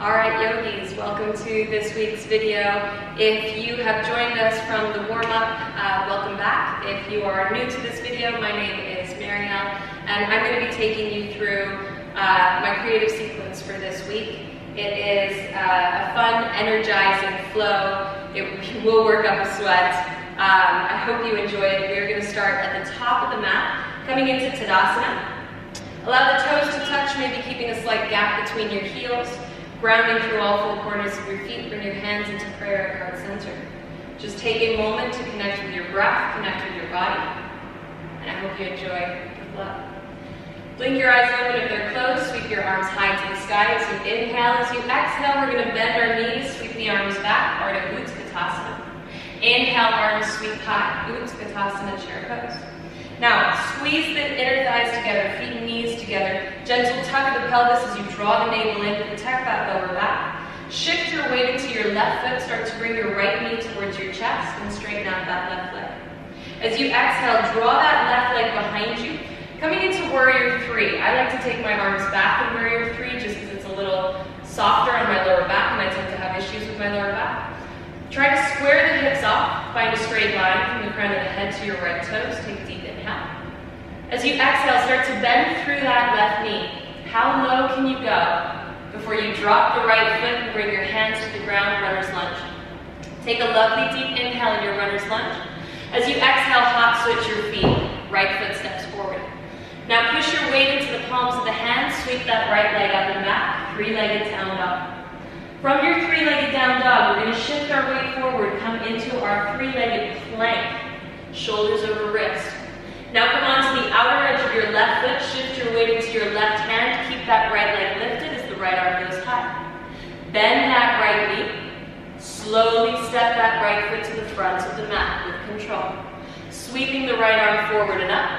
Alright yogis, welcome to this week's video. If you have joined us from the warm-up, welcome back. If you are new to this video, my name is Marielle, and I'm going to be taking you through my creative sequence for this week. It is a fun, energizing flow. It will work up a sweat. I hope you enjoy it. We're going to start at the top of the mat, coming into Tadasana. Allow the toes to touch, maybe keeping a slight gap between your heels. Grounding through all four corners of your feet, bring your hands into prayer at heart center. Just take a moment to connect with your breath, connect with your body, and I hope you enjoy the flow. Blink your eyes open if they're closed, sweep your arms high to the sky as you inhale. As you exhale, we're going to bend our knees, sweep the arms back, Ardha Utkatasana. Inhale, arms sweep high, Utkatasana, chair pose. Now, squeeze the inner thighs together, feet and knees together. Gentle tug of the pelvis as you draw the navel in, protect that lower back. Shift your weight into your left foot, start to bring your right knee towards your chest and straighten out that left leg. As you exhale, draw that left leg behind you. Coming into Warrior 3, I like to take my arms back in Warrior 3 just because it's a little softer on my lower back and I tend to have issues with my lower back. Try to square the hips off, find a straight line from the crown of the head to your right toes. Take a deep inhale. As you exhale, start to bend through that left knee. How low can you go before you drop the right foot and bring your hands to the ground, runner's lunge? Take a lovely deep inhale in your runner's lunge. As you exhale, hot switch your feet. Right foot steps forward. Now push your weight into the palms of the hands, sweep that right leg up and back, three-legged down dog. From your three-legged down dog, we're going to shift our weight forward, come into our three-legged plank, shoulders over wrist. Now come on to the outer edge of your left foot, shift your weight into your left hand, keep that right leg lifted as the right arm goes high. Bend that right knee, slowly step that right foot to the front of the mat with control. Sweeping the right arm forward and up,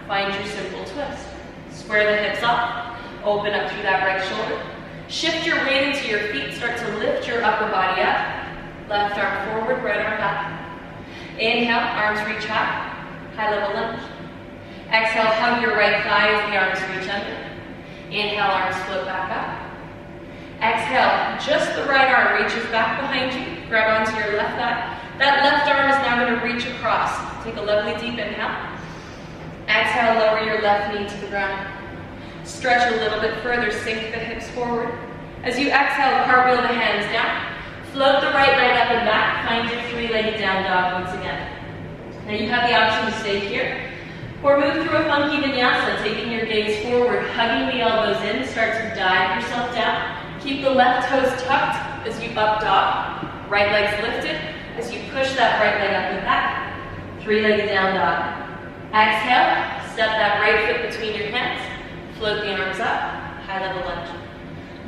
find your simple twist. Square the hips up, open up through that right shoulder. Shift your weight into your feet, start to lift your upper body up. Left arm forward, right arm back. Inhale, arms reach high, high level lunge. Exhale, hug your right thigh as the arms reach under. Inhale, arms float back up. Exhale, just the right arm reaches back behind you. Grab onto your left thigh. That left arm is now going to reach across. Take a lovely deep inhale. Exhale, lower your left knee to the ground. Stretch a little bit further, sink the hips forward. As you exhale, cartwheel the hands down. Float the right leg up and back. Find your three-legged down dog once again. Now you have the option to stay here or move through a funky vinyasa, taking your gaze forward, hugging the elbows in, start to dive yourself down. Keep the left toes tucked as you up dog. Right leg's lifted as you push that right leg up and back. Three-legged down dog. Exhale, step that right foot between your hands. Float the arms up, high level lunge.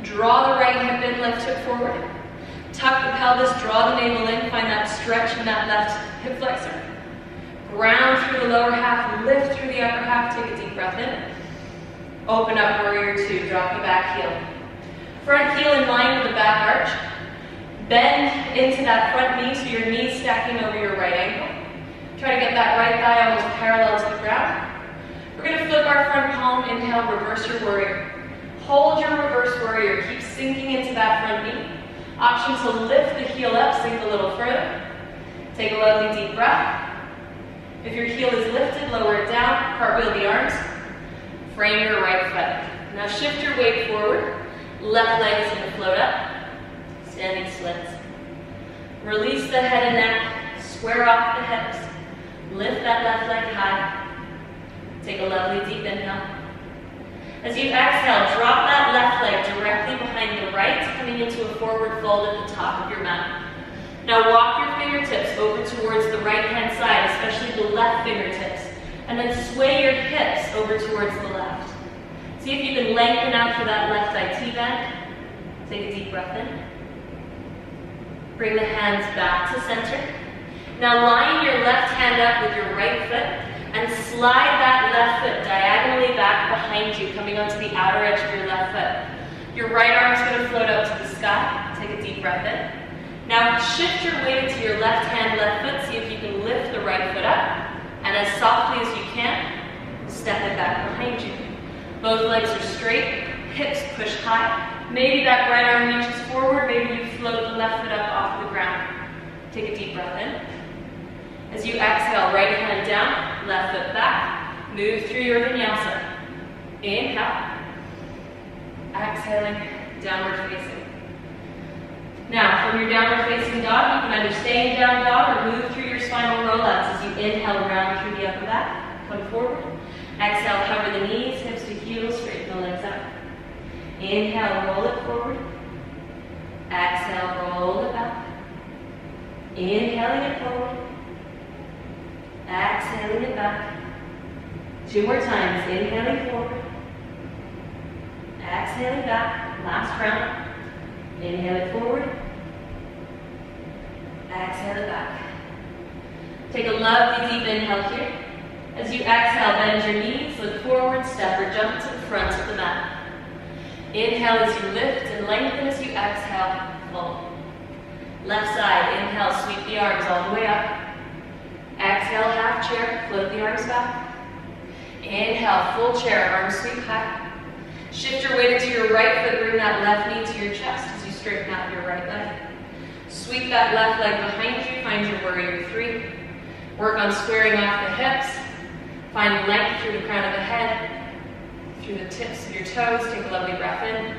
Draw the right hip in, left hip forward. Tuck the pelvis, draw the navel in, find that stretch in that left hip flexor. Ground through the lower half, lift through the upper half, take a deep breath in. Open up, Warrior 2, drop the back heel. Front heel in line with the back arch. Bend into that front knee so your knee's stacking over your right ankle. Try to get that right thigh almost parallel to the ground. We're going to flip our front palm, inhale, reverse your warrior. Hold your reverse warrior, keep sinking into that front knee. Option to lift the heel up, sink a little further. Take a lovely deep breath. If your heel is lifted, lower it down, cartwheel the arms. Frame your right foot. Now shift your weight forward. Left leg is going to float up. Standing splits. Release the head and neck, square off the hips. Lift that left leg high. Take a lovely deep inhale. As you exhale, drop that left leg directly behind the right, coming into a forward fold at the top of your mat. Now walk your fingertips over towards the right-hand side, especially the left fingertips, and then sway your hips over towards the left. See if you can lengthen out through that left IT bend. Take a deep breath in. Bring the hands back to center. Now line your left hand up with your right foot, and slide that left foot diagonally back behind you, coming onto the outer edge of your left foot. Your right arm is going to float up to the sky. Take a deep breath in. Now shift your weight into your left hand, left foot. See if you can lift the right foot up. And as softly as you can, step it back behind you. Both legs are straight, hips push high. Maybe that right arm reaches forward, maybe you float the left foot up off the ground. Take a deep breath in. As you exhale, right hand down, left foot back. Move through your vinyasa. Inhale. Exhaling, downward facing. Now, from your downward facing dog, you can either stay in down dog or move through your spinal rollouts as you inhale around through the upper back. Come forward. Exhale, cover the knees, hips to heels, straighten the legs up. Inhale, roll it forward. Exhale, roll it back. Inhaling it forward. Exhaling it back. 2 more times. Inhaling forward. Exhaling back. Last round. Inhale it forward. Exhale it back. Take a lovely deep inhale here. As you exhale, bend your knees, look forward, step or jump to the front of the mat. Inhale as you lift and lengthen as you exhale, fold. Left side, inhale, sweep the arms all the way up. Exhale, half chair, float the arms back. Inhale, full chair, arms sweep high. Shift your weight into your right foot, bring that left knee to your chest as you straighten out your right leg. Sweep that left leg behind you, find your warrior 3. Work on squaring off the hips. Find length through the crown of the head, through the tips of your toes. Take a lovely breath in.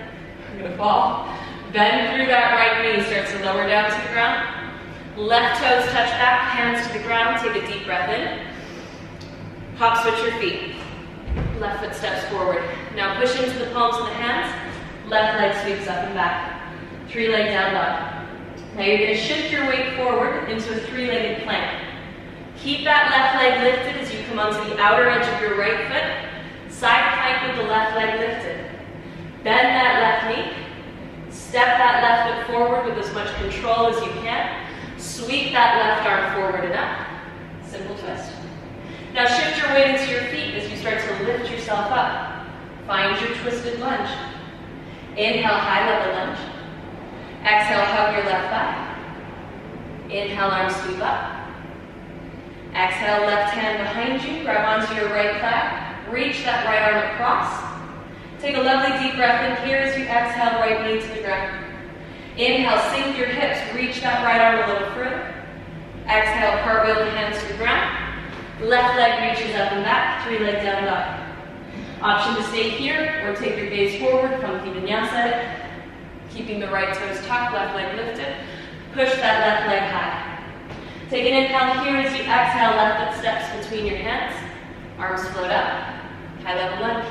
I'm gonna fall. Bend through that right knee, start to lower down to the ground. Left toes touch back, hands to the ground. Take a deep breath in. Hop switch your feet. Left foot steps forward. Now push into the palms of the hands. Left leg sweeps up and back. 3-leg down dog. Now you're going to shift your weight forward into a 3-legged plank. Keep that left leg lifted as you come onto the outer edge of your right foot. Side plank with the left leg lifted. Bend that left knee. Step that left foot forward with as much control as you can. Sweep that left arm forward and up. Simple twist. Now shift your weight into your feet as you start to lift yourself up. Find your twisted lunge. Inhale, high level lunge. Exhale, hug your left thigh. Inhale, arms sweep up. Exhale, left hand behind you. Grab onto your right thigh. Reach that right arm across. Take a lovely deep breath in here as you exhale, right knee to the ground. Inhale, sink your hips. Reach that right arm a little further. Exhale, cartwheel the hands to the ground. Left leg reaches up and back, 3-leg down dog. Option to stay here or take your gaze forward, funky vinyasa. Keeping the right toes tucked, left leg lifted. Push that left leg high. Take an inhale here as you exhale, left foot steps between your hands. Arms float up, high level lunge.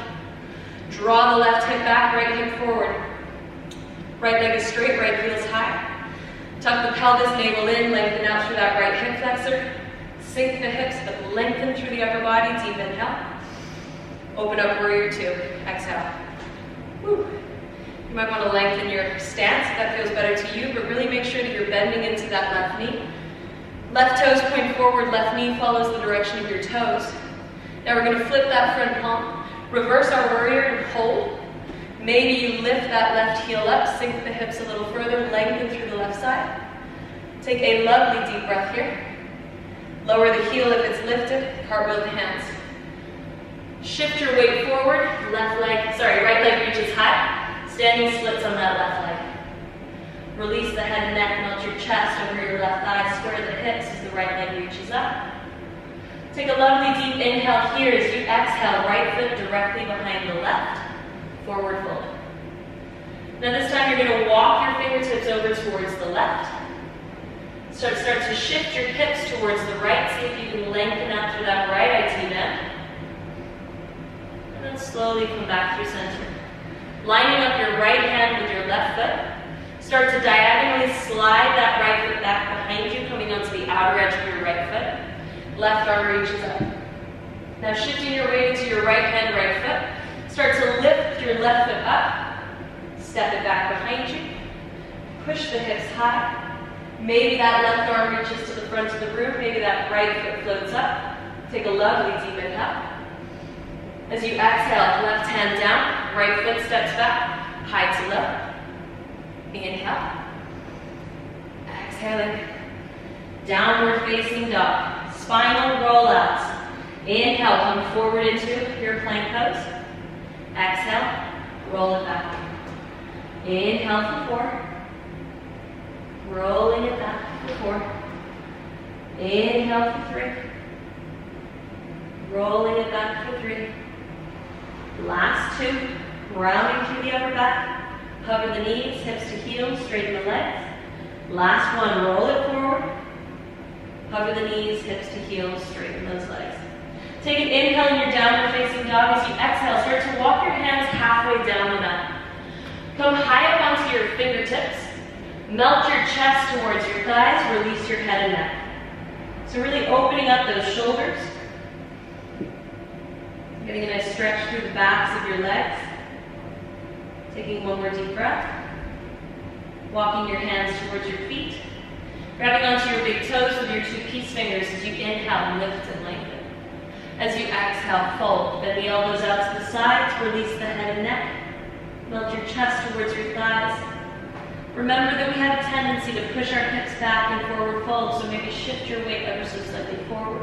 Draw the left hip back, right hip forward. Right leg is straight, right heel is high. Tuck the pelvis, navel in, lengthen out through that right hip flexor. Sink the hips, but lengthen through the upper body, deep inhale. Open up, warrior 2, exhale. Woo. You might want to lengthen your stance if that feels better to you, but really make sure that you're bending into that left knee. Left toes point forward, left knee follows the direction of your toes. Now we're going to flip that front palm, reverse our warrior and hold. Maybe you lift that left heel up, sink the hips a little further, lengthen through the left side. Take a lovely deep breath here. Lower the heel if it's lifted, cartwheel the hands. Shift your weight forward, right leg reaches high, standing splits on that left leg. Release the head and neck, melt your chest over your left thigh, square the hips as the right leg reaches up. Take a lovely deep inhale here as you exhale, right foot directly behind the left, forward fold. Now this time you're going to walk your fingertips over towards the left. Start to shift your hips towards the right, see if you can lengthen out through that right IT bend. And then slowly come back through center. Lining up your right hand with your left foot. Start to diagonally slide that right foot back behind you, coming onto the outer edge of your right foot. Left arm reaches up. Now shifting your weight into your right hand, right foot. Start to lift your left foot up. Step it back behind you. Push the hips high. Maybe that left arm reaches to the front of the room. Maybe that right foot floats up. Take a lovely deep inhale. As you exhale, left hand down, right foot steps back, high to low. Inhale. Exhaling. Downward facing dog. Spinal rollouts. Inhale, come forward into your plank pose. Exhale, roll it back. Inhale for 4. Rolling it back for 4. Inhale for 3. Rolling it back for 3. Last 2. Rounding through the upper back. Hover the knees, hips to heels, straighten the legs. Last 1, roll it forward. Hover the knees, hips to heels, straighten those legs. Take an inhale in your downward facing dog. As you exhale, start to walk your hands halfway down the mat. Come high up onto your fingertips. Melt your chest towards your thighs, release your head and neck. So really opening up those shoulders. Getting a nice stretch through the backs of your legs. Taking 1 more deep breath. Walking your hands towards your feet. Grabbing onto your big toes with your 2 peace fingers as you inhale, lift and lengthen. As you exhale, fold. Bend the elbows out to the sides, release the head and neck. Melt your chest towards your thighs. Remember that we have a tendency to push our hips back and forward fold, so maybe shift your weight ever so slightly forward.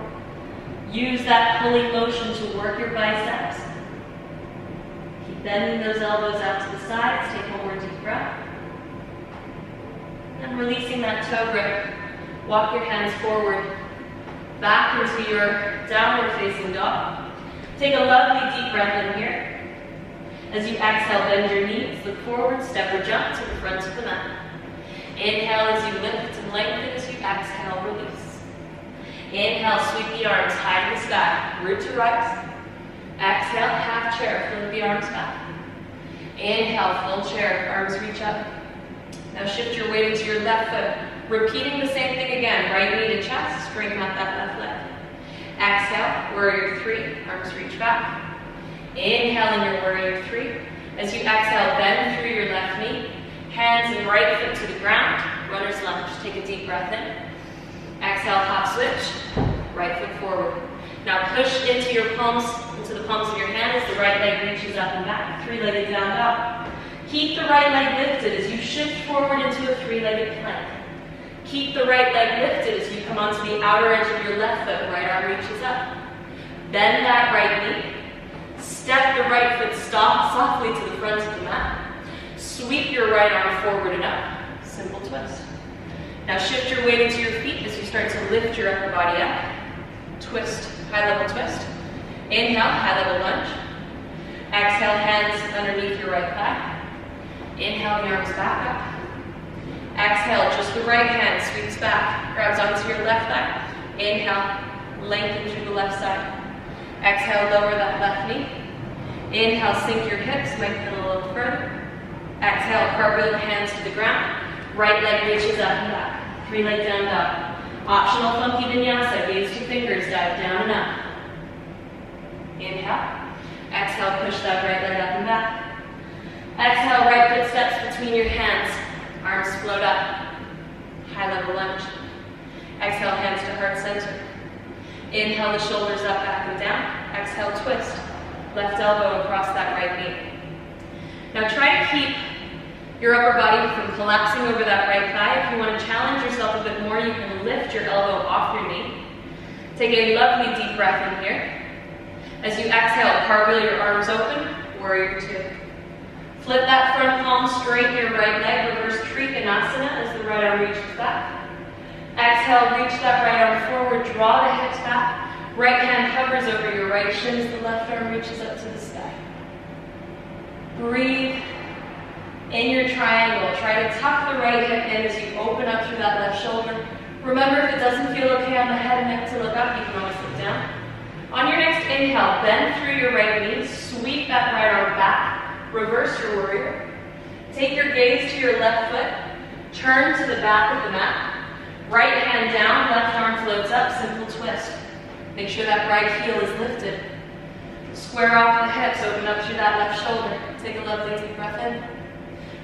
Use that pulling motion to work your biceps. Keep bending those elbows out to the sides. Take 1 more deep breath. And releasing that toe grip. Walk your hands forward, back into your downward facing dog. Take a lovely deep breath in here. As you exhale, bend your knees, look forward, step or jump to the front of the mat. Inhale as you lift and lengthen. As you exhale, release. Inhale, sweep the arms high to the sky, root to rise. Exhale, half chair, flip the arms back. Inhale, full chair, arms reach up. Now shift your weight into your left foot, repeating the same thing again. Right knee to chest, straighten out that left leg. Exhale, warrior 3, arms reach back. Inhale in your warrior 3. As you exhale, bend through your left knee. Hands and right foot to the ground. Runner's lunge. Take a deep breath in. Exhale, hop switch. Right foot forward. Now push into the palms of your hand as the right leg reaches up and back. 3-legged down dog. Keep the right leg lifted as you shift forward into a 3-legged plank. Keep the right leg lifted as you come onto the outer edge of your left foot. Right arm reaches up. Bend that right knee. Step the right foot softly to the front of the mat. Sweep your right arm forward and up. Simple twist. Now shift your weight into your feet as you start to lift your upper body up. Twist, high level twist. Inhale, high level lunge. Exhale, hands underneath your right thigh. Inhale, the arms back up. Exhale, just the right hand sweeps back, grabs onto your left thigh. Inhale, lengthen through the left side. Exhale, lower that left knee. Inhale, sink your hips, lengthen a little further. Exhale, cartwheel hands to the ground. Right leg reaches up and back. 3-leg down dog. Optional funky vinyasa, gaze to fingers, dive down and up. Inhale. Exhale, push that right leg up and back. Exhale, right foot steps between your hands. Arms float up. High level lunge. Exhale, hands to heart center. Inhale, the shoulders up, back and down. Exhale, twist. Left elbow across that right knee. Now try to keep your upper body from collapsing over that right thigh. If you want to challenge yourself a bit more, you can lift your elbow off your knee. Take a lovely deep breath in here. As you exhale, cartwheel your arms open, warrior 2. Flip that front palm, straighten your right leg, reverse Trikonasana as the right arm reaches back. Exhale, reach that right arm forward, draw the hips back. Right hand hovers over your right shin as the left arm reaches up to the sky. Breathe in your triangle. Try to tuck the right hip in as you open up through that left shoulder. Remember, if it doesn't feel okay on the head and neck to look up, you can always look down. On your next inhale, bend through your right knee, sweep that right arm back. Reverse your warrior. Take your gaze to your left foot. Turn to the back of the mat. Right hand down, left arm floats up, simple twist. Make sure that right heel is lifted. Square off the hips, open up through that left shoulder. Take a lovely deep breath in.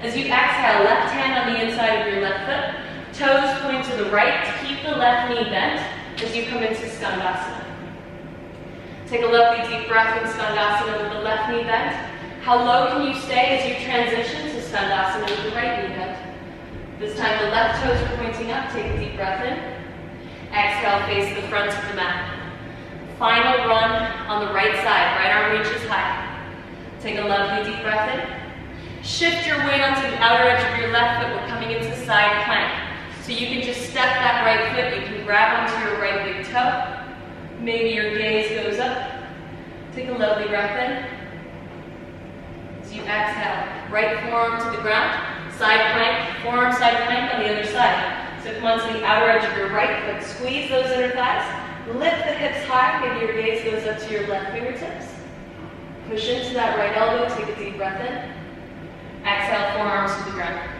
As you exhale, left hand on the inside of your left foot. Toes point to the right to keep the left knee bent as you come into Skandasana. Take a lovely deep breath in Skandasana with the left knee bent. How low can you stay as you transition to Skandasana with the right knee bent? This time the left toes are pointing up. Take a deep breath in. Exhale, face the front of the mat. Final run on the right side. Right arm reaches high. Take a lovely deep breath in. Shift your weight onto the outer edge of your left foot. We're coming into side plank. So you can just step that right foot. You can grab onto your right big toe. Maybe your gaze goes up. Take a lovely breath in. As you exhale, right forearm to the ground. Side plank, forearm side plank on the other side. So come onto the outer edge of your right foot. Squeeze those inner thighs. Lift the hips high. Maybe your gaze goes up to your left fingertips. Push into that right elbow. Take a deep breath in. Exhale, forearms to the ground.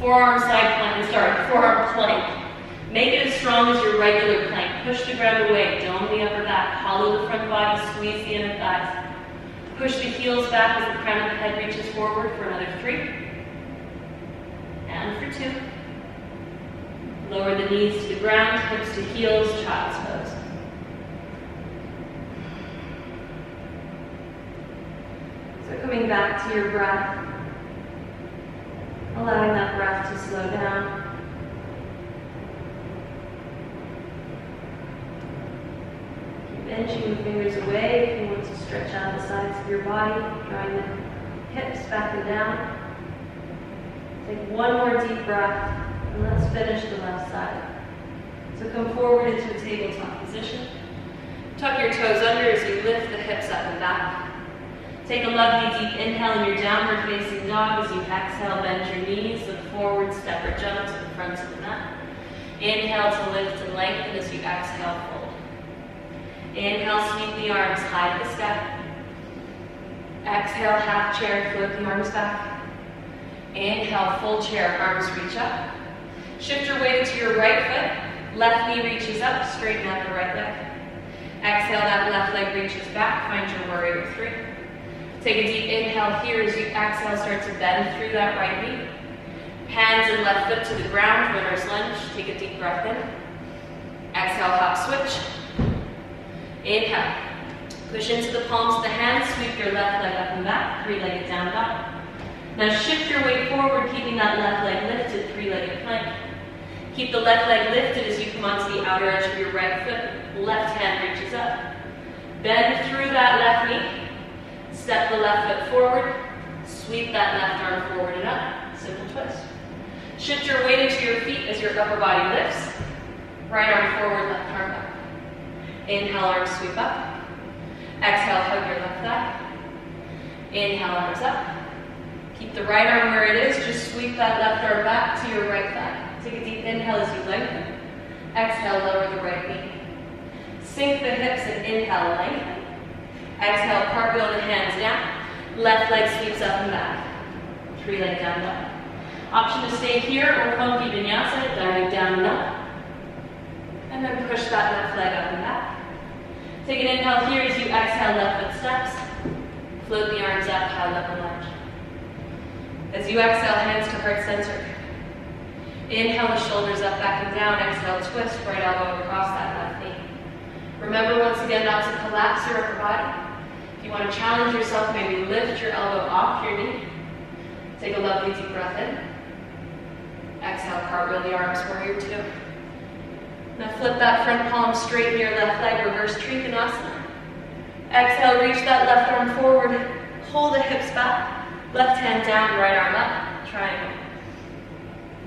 Forearm side plank, forearm plank. Make it as strong as your regular plank. Push the ground away, dome the upper back, hollow the front body, squeeze the inner thighs. Push the heels back as the crown of the head reaches forward for another 3. And for 2. Lower the knees to the ground, hips to heels, child's pose. So coming back to your breath, allowing that breath to slow down. Keep inching the fingers away if you want to stretch out the sides of your body, drawing the hips back and down. Take one more deep breath, and let's finish the left side. So come forward into a tabletop position. Tuck your toes under as you lift the hips up and back. Take a lovely deep inhale in your downward facing dog. As you exhale, bend your knees, look forward, step or jump to the front of the mat. Inhale to lift and lengthen as you exhale, fold. Inhale, sweep the arms high to the sky. Exhale, half chair, float the arms back. Inhale, full chair, arms reach up. Shift your weight to your right foot. Left knee reaches up, straighten out the right leg. Exhale, that left leg reaches back, find your warrior 3. Take a deep inhale here. As you exhale, start to bend through that right knee. Hands and left foot to the ground, runner's lunge. Take a deep breath in. Exhale, hop switch. Inhale. Push into the palms of the hands, sweep your left leg up and back, 3-legged down dog. Now shift your weight forward, keeping that left leg lifted, 3-legged plank. Keep the left leg lifted as you come onto the outer edge of your right foot. Left hand reaches up. Bend through that left knee. Step the left foot forward, sweep that left arm forward and up, simple twist. Shift your weight into your feet as your upper body lifts. Right arm forward, left arm up. Inhale, arms sweep up. Exhale, hug your left thigh. Inhale, arms up. Keep the right arm where it is, just sweep that left arm back to your right thigh. Take a deep inhale as you lengthen. Exhale, lower the right knee. Sink the hips and inhale, lengthen. Exhale, cartwheel the hands down. Left leg sweeps up and back. 3-leg down dog. Option to stay here or funky vinyasa, diving down and up. And then push that left leg up and back. Take an inhale here as you exhale, left foot steps. Float the arms up, high level lunge. As you exhale, hands to heart center. Inhale the shoulders up, back and down. Exhale, twist, right elbow across that left knee. Remember once again not to collapse your upper body. If you want to challenge yourself, maybe lift your elbow off your knee. Take a lovely deep breath in. Exhale, cartwheel the arms, warrior 2. Now flip that front palm, straighten your left leg, reverse Trikonasana. Exhale, reach that left arm forward, hold the hips back, left hand down, right arm up, triangle.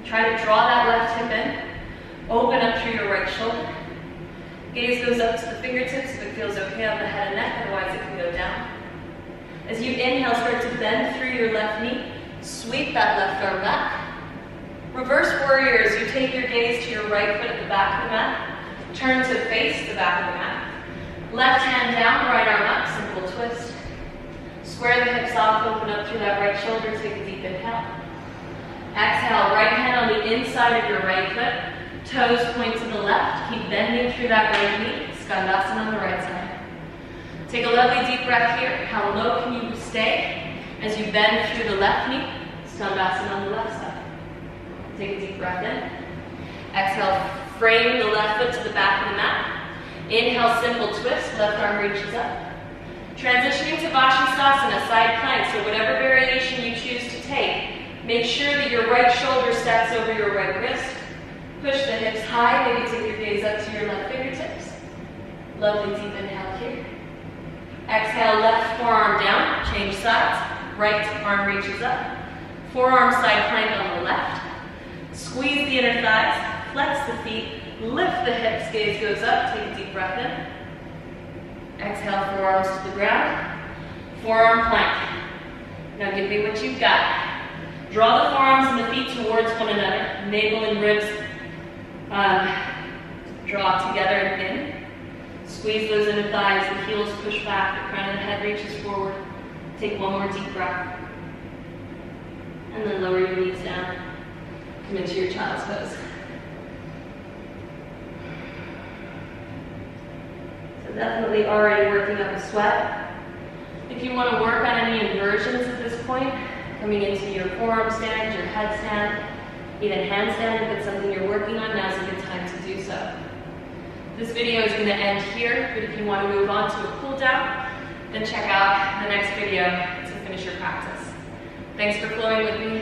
Try to draw that left hip in, open up through your right shoulder. Gaze goes up to the fingertips if it feels okay on the head and neck, otherwise it can go down. As you inhale, start to bend through your left knee, sweep that left arm back. Reverse warrior as you take your gaze to your right foot at the back of the mat, turn to face the back of the mat. Left hand down, right arm up, simple twist. Square the hips off, open up through that right shoulder, take a deep inhale. Exhale, right hand on the inside of your right foot. Toes point to the left, keep bending through that right knee, Skandasana on the right side. Take a lovely deep breath here. How low can you stay as you bend through the left knee, Skandasana on the left side. Take a deep breath in. Exhale, frame the left foot to the back of the mat. Inhale, simple twist, left arm reaches up. Transitioning to Vashisthasana, side plank, so whatever variation you choose to take, make sure that your right shoulder steps over your right wrist. Push the hips high, maybe take your gaze up to your left fingertips. Lovely deep inhale here. Exhale, left forearm down, change sides. right arm reaches up. Forearm side plank on the left. Squeeze the inner thighs, flex the feet, lift the hips, gaze goes up, take a deep breath in. Exhale, forearms to the ground. Forearm plank. Now give me what you've got. Draw the forearms and the feet towards one another. Navel and ribs draw together and in. Squeeze those inner thighs, the heels push back, the crown of the head reaches forward. Take one more deep breath. And then lower your knees down. Come into your child's pose. So definitely already working up a sweat. If you want to work on any inversions at this point, coming into your forearm stand, your head stand, even handstand, if it's something you're working on, now's a good time to do so. This video is going to end here, but if you want to move on to a cool down, then check out the next video to finish your practice. Thanks for flowing with me